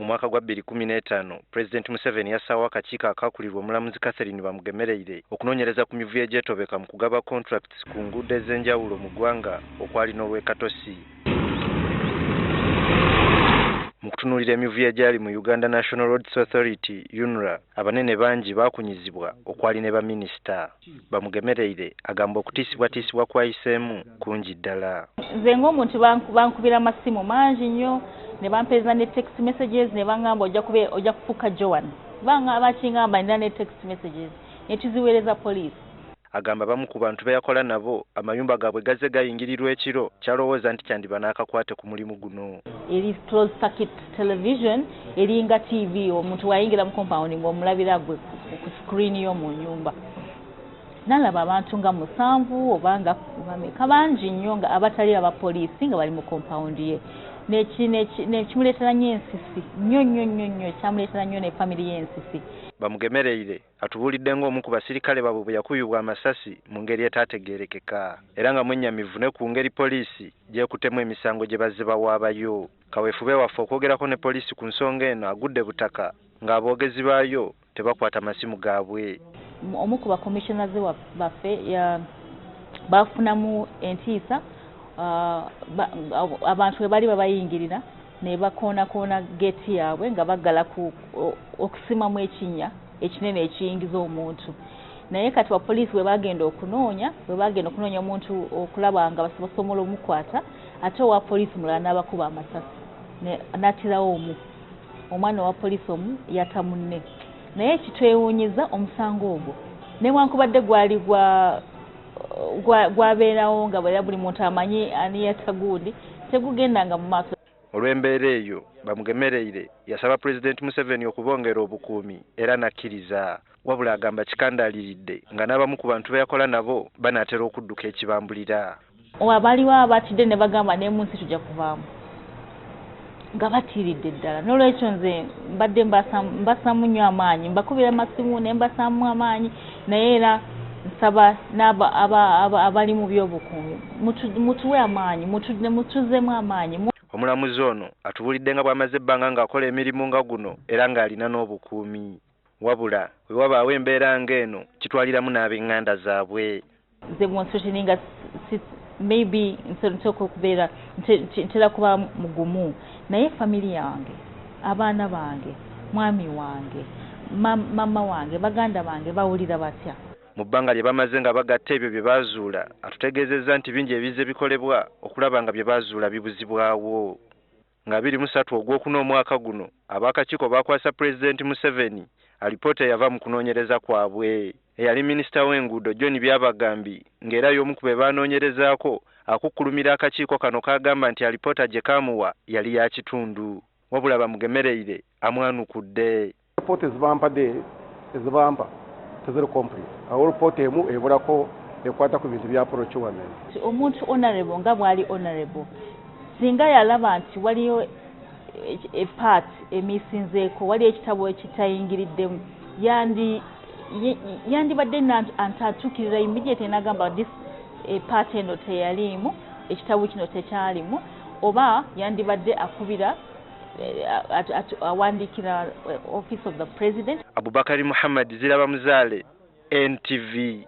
Mu mwaka gwa 2015 President Museveni yasawa akakiiko akakulirwa Omulamuzi Catherine Bamugemereire okunoonyereza ku mivuyo egyetobeka mu kugaba contracts ku nguudo ez'enjawulo mu ggwanga okwali n'olw'ekatosi. Mu kutunuulira emivuyo egyali mu Uganda National Roads Authority UNRA, abanene bangi baakunyizibwa okwali ne baminisita. Bamugemereire agamba okutiisibwatiisibwa kwayiseemu kungi ddala. Nze ng'omuntu bankubira amasimu mangi nnyo ne bampeeza ne text messages ne bangamba ojja kufuuka Joan. Bakingamba nina ne text messages ne tuziweereza poliisi. Agamba bamu ku bantu be yakola nabo amayumba gaabwe gaze gayingirirwa ekiro kyalowooza nti kyandiba n'akakwate ku mulimu guno. Eri closed circuit television eringa TV omuntu wayingira mu compound ng'omulabira gwe ku screen y'omu nyumba. Nalaba abantu nga 7 oba nga bangi nnyo nga abatali abapoliisi nga bali mu compound ye. Nekimuleetera nnyo ensisi nnyo kyamuleetera nnyo ne family y'ensisi. Bamugemereire atubuulidde ng'omu ku basirikale baabwe bwe yakuyibwa amasasi mu ngeri etaategeerekeka era nga mwennyamivu ne ku ngeri poliisi gy'ekuttemu emisango gye bazze bawaabayo. Kaweefube waffe okwogerako ne poliisi ku nsonga eno agudde butaka ng'aboogezi baayo tebakwata masimu gaabwe. Omu ku bakomissionaze baffe bafunamu entiisa abantu bwe bali babayingirira ne bakoona geeti yaabwe nga baggala okusimamu ekinnya ekinene ekiyingiza omuntu. Naye kati bapoliisi bwe bagenda okunoonya omuntu okulaba nga basobola omukwata, ate owa poliisi mulala n'abakuba amasasi n'attirawo omwana owa poliisi omu yatta munne. Naye kitwewuunyiza omusango ogwo newankubadde gwali gwabeerawo nga buli muntu amanyi ani yatta gundi tegugendanga mu maaso. Olw'embeera eyo Bamugemereire yasaba President Museveni okubongera obukuumi era nakkiriza, wabula agamba kikandaaliridde nga n'abamu ku bantu be yakola nabo banaatera okudduka ekibambulira. Abaaliwo abatidde ne bagamba ne mu nsi tujja kuvaamu nga batiiridde ddala. N'olwekyo nze mbadde mbasaamu nnyo amaanyi, mbakubira amasimu ne mbasaamu amaanyi, naye era nsaba abali mu by'obukuumi mutuwe amaanyi, mutuzzemu amaanyi. Omulamuzi ono atubuulidde nga bw'amaze ebbanga ng'akola emirimu nga guno era ng'alina n'obukuumi. Wabula bwe wabaawo embeera ng'eno kitwaliramu n'ab'eŋŋanda zaabwe. Nze bw'onsookiringa nga maybe nsooka okubeera ntera kuba mugumu, naye family yange, abaana bange, mwami wange, mama wange, baganda bange bawulira batya? Mu bbanga lye bamaze nga bagatta ebyo bye baazuula, atutegeezezza nti bingi ebizze bikolebwa okulaba nga bye baazuula bibuzibwawo. Nga 23 Ogwokuna omwaka guno ab'akakiiko baakwasa Pulezidenti Museveni alipoota eyava mu kunoonyereza kwabwe. Eyali minisita w'enguudo John Byabagambi ng'era y'omu ku be baanoonyerezaako akukkulumira akakiiko kano kagamba nti alipoota gye kaamuwa yali ya kitundu. Wabula Bamugemereire amwanukudde. Alipoota ezibampa teziri complete. Awo alipoota emu ebulako ekwata ku bintu bya procurement. Omuntu honorable nga bw'ali honorable singa yalaba nti waliyo part emisinzeeko, waliyo ekitabo ekitayingiriddemu, yandibadde atuukirira immediate n'agamba this part eno teyaliimu, ekitabo kino tekyalimu, oba yandibadde akubira awandiikira office of the president. Abubakari Muhammad Zirabamuzaale, NTV.